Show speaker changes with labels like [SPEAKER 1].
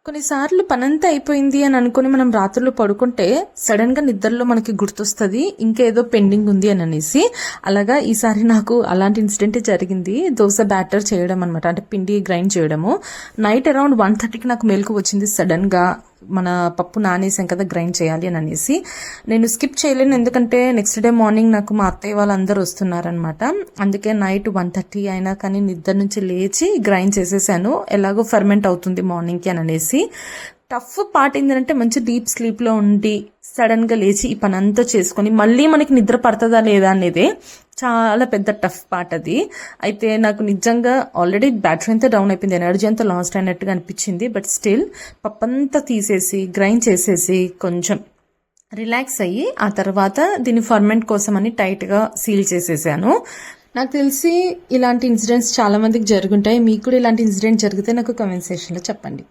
[SPEAKER 1] కొన్నిసార్లు పనంతా అయిపోయింది అని అనుకుని మనం రాత్రులు పడుకుంటే సడన్ గా నిద్రలో మనకి గుర్తొస్తుంది ఇంకేదో పెండింగ్ ఉంది అని అనేసి. అలాగా ఈసారి నాకు అలాంటి ఇన్సిడెంట్ జరిగింది. దోశ బ్యాటర్ చేయడం అనమాట, అంటే పిండి గ్రైండ్ చేయడము. నైట్ అరౌండ్ 1:30కి నాకు మెలకు వచ్చింది సడన్ గా. మన పప్పు నానేసాం కదా గ్రైండ్ చేయాలి అని అనేసి. నేను స్కిప్ చేయలేను, ఎందుకంటే నెక్స్ట్ డే మార్నింగ్ నాకు మా అత్తయ్య వాళ్ళందరూ వస్తున్నారనమాట. అందుకే నైట్ 1:30 అయినా కానీ నిద్ర నుంచి లేచి గ్రైండ్ చేసేసాను, ఎలాగో ఫర్మెంట్ అవుతుంది మార్నింగ్కి అని అనేసి. టఫ్ పార్ట్ ఏంటంటే మంచి డీప్ స్లీప్లో ఉండి సడన్ గా లేచి ఈ పని అంతా చేసుకొని మళ్ళీ మనకి నిద్ర పడుతుందా లేదా అనేది చాలా పెద్ద టఫ్ పార్ట్ అది. అయితే నాకు నిజంగా ఆల్రెడీ బ్యాటరీ అంతా డౌన్ అయిపోయింది, ఎనర్జీ అంతా లాస్ట్ అయినట్టుగా అనిపించింది. బట్ స్టిల్ పప్పంతా తీసేసి గ్రైండ్ చేసేసి కొంచెం రిలాక్స్ అయ్యి ఆ తర్వాత దీన్ని ఫర్మెంట్ కోసం అని టైట్గా సీల్ చేసేసాను. నాకు తెలిసి ఇలాంటి ఇన్సిడెంట్స్ చాలా మందికి జరుగుంటాయి. మీకు కూడా ఇలాంటి ఇన్సిడెంట్ జరిగితే నాకు కామెంట్ సెక్షన్లో చెప్పండి.